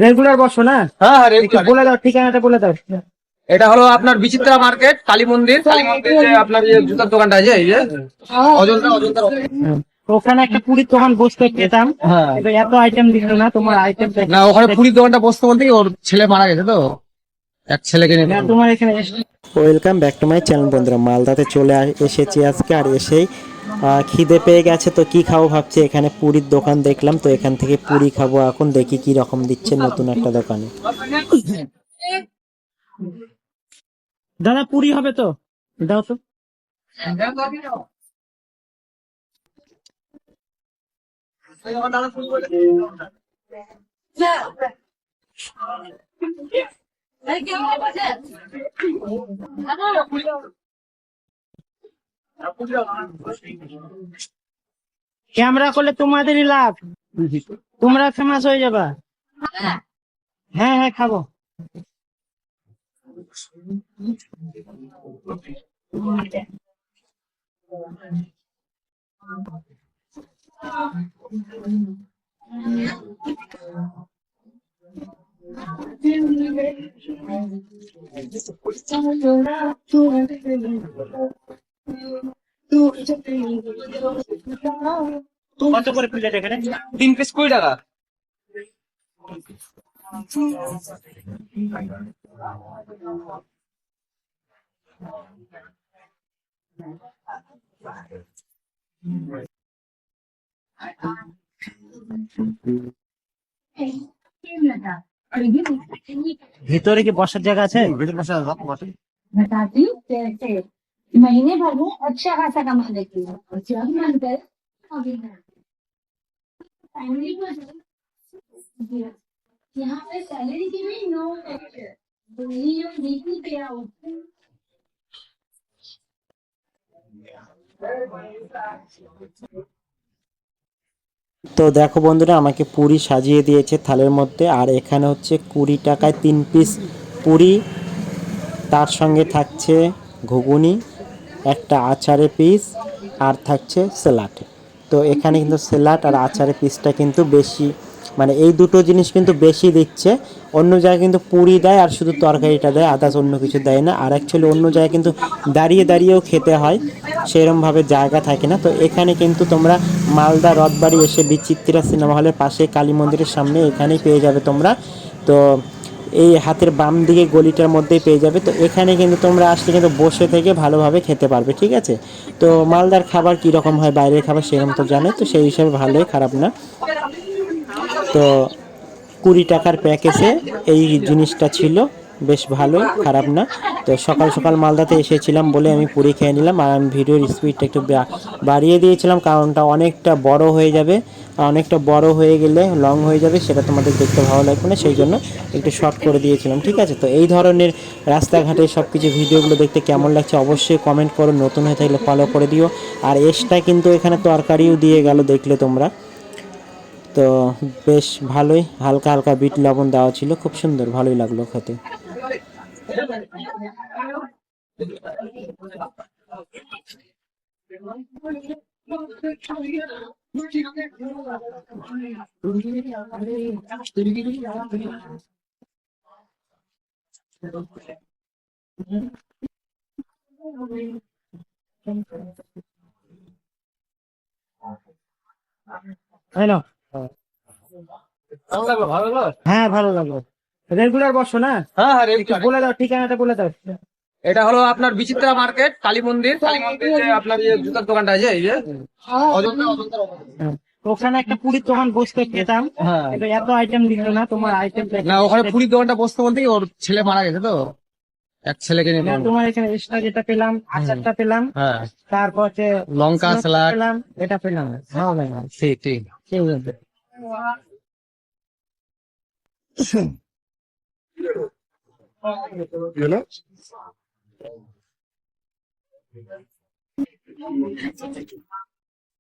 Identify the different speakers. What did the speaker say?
Speaker 1: Regular বসো না?
Speaker 2: হ্যাঁ হ্যাঁ
Speaker 1: একটু
Speaker 2: রেগুলার।
Speaker 1: বলে দাও, ঠিকানাটা বলে দাও।
Speaker 2: এটা হলো আপনার বিচিত্রা মার্কেট, কালী মন্দির। কালী মন্দির যে আপনার যে জুতার দোকানটা আছে, এই যে অজন্তা অজন্তা।
Speaker 1: হুম। ওখানে একটা পুরীর দোকান বসতে পেতাম,
Speaker 2: হ্যাঁ
Speaker 1: কিন্তু এত আইটেম দিল না তোমার আইটেম।
Speaker 2: না, ওখানে পুরীর দোকানটা বসতে বলতে কি ওর ছেলে মারা গেছে, তো এক ছেলেকে নিয়ে।
Speaker 1: না তোমার এখানে
Speaker 3: welcome back to my channel বন্ধুরা। মালদাতে চলে এসেছি আজকে, আর এসেই খিদে পেয়ে গেছে। তো কি খাবো ভাবছি, এখানে পুরীর দোকান দেখলাম, তো এখান থেকে পুরি খাবো। এখন দেখি কি রকম দিচ্ছে নতুন একটা দোকানে।
Speaker 1: দাদা পুরি হবে তো? দাও তো। ক্যামেরা করলে তোমাদেরই লাভ, তোমরা ফেমাস হয়ে যাবা। হ্যাঁ হ্যাঁ খাবো। কত করে প্লেট এখানে?
Speaker 2: 3 পিস 20 টাকা।
Speaker 1: ভিতরে কি বসার জায়গা আছে?
Speaker 4: बताती कैसे महीने भर में अच्छा खासा कमा लेती है और जब मन करे अभी नहीं। फैमिली को यहाँ पे सैलरी की भी नो टेक्चर, ये जो वीकली पे आउट।
Speaker 3: তো দেখো বন্ধুরা, আমাকে পুরি সাজিয়ে দিয়েছে থালের মধ্যে, আর এখানে হচ্ছে 20 টাকায় 3 পিস পুরি, তার সঙ্গে থাকছে ঘুগনি, একটা আচারের পিস, আর থাকছে স্যালাড। তো এখানে কিন্তু স্যালাড আর আচারের পিসটা কিন্তু বেশি, মানে এই দুটো জিনিস কিন্তু বেশি দিচ্ছে। অন্য জায়গায় কিন্তু পুরি দেয় আর শুধু তরকারিটা দেয়, আদার্স অন্য কিছু দেয় না। আর অ্যাকচুয়ালি অন্য জায়গায় কিন্তু দাঁড়িয়ে দাঁড়িয়েও খেতে হয়, সেরমভাবে জায়গা থাকে না। তো এখানে কিন্তু তোমরা মালদা রথবাড়ি এসে বিচিত্রা সিনেমা হলের পাশে কালী মন্দিরের সামনে এখানেই পেয়ে যাবে তোমরা। তো এই হাতের বাম দিকে গলিটার মধ্যেই পেয়ে যাবে। তো এখানে কিন্তু তোমরা আসলে কিন্তু বসে থেকে ভালোভাবে খেতে পারবে, ঠিক আছে। তো মালদার খাবার কীরকম হয়, বাইরের খাবার সেরকম তো জানে, তো সেই হিসাবে ভালোই, খারাপ না। তো 20 টাকার প্যাকেজে এই জিনিসটা ছিল, বেশ ভালোই, খারাপ না। তো সকাল সকাল মালদাতে এসেছিলাম বলে আমি পুরি খেয়ে নিলাম, আর আমি ভিডিওর স্পিডটা একটু বাড়িয়ে দিয়েছিলাম, কারণটা অনেকটা বড় হয়ে যাবে। অনেকটা বড় হয়ে গেলে লং হয়ে যাবে, সেটা তোমাদের দেখতে ভালো লাগবে না, সেই জন্য একটু শর্ট করে দিয়েছিলাম, ঠিক আছে। তো এই ধরনের রাস্তাঘাটে সব কিছু ভিডিওগুলো দেখতে কেমন লাগছে অবশ্যই কমেন্ট করো, নতুন হয়ে থাকলে ফলো করে দিও। আর এক্সট্রা কিন্তু এখানে তরকারিও দিয়ে গেল, দেখলে তোমরা। তো বেশ ভালোই, হালকা হালকা বিট লবণ দেওয়া ছিল, খুব সুন্দর, ভালোই লাগলো খেতে।
Speaker 1: তাই না?
Speaker 2: ভালো লাগলো, ভালো লাগলো।
Speaker 1: হ্যাঁ ভালো লাগলো। রেগুলার বসো না?
Speaker 2: হ্যাঁ হ্যাঁ
Speaker 1: একটু
Speaker 2: রেগুলার।
Speaker 1: বলে দাও, ঠিকানাটা বলে দাও।
Speaker 2: এটা হলো আপনার বিচিত্রা মার্কেট, কালী মন্দির। কালী মন্দির যে আপনার যে জুতার দোকানটা আছে, এই যে অজন্তা অজন্তা।
Speaker 1: হ্যাঁ। ওখানে একটা পুরীর দোকান বসতে পেতাম,
Speaker 2: হ্যাঁ
Speaker 1: কিন্তু এত আইটেম দিল না তোমার আইটেম।
Speaker 2: না, ওখানে পুরীর দোকানটা বসতে বলতে কি ওর ছেলে মারা গেছে, তো এক ছেলেকে
Speaker 1: না
Speaker 2: নিয়ে।
Speaker 1: তোমার এখানে এক্সট্রা যেটা পেলাম, আচারটা পেলাম,
Speaker 2: হ্যাঁ
Speaker 1: তারপর হচ্ছে
Speaker 2: লঙ্কা স্যালাড
Speaker 1: পেলাম, এটা পেলাম, ভালো লাগলো।
Speaker 2: ঠিক ঠিক।
Speaker 1: ঠিক আছে।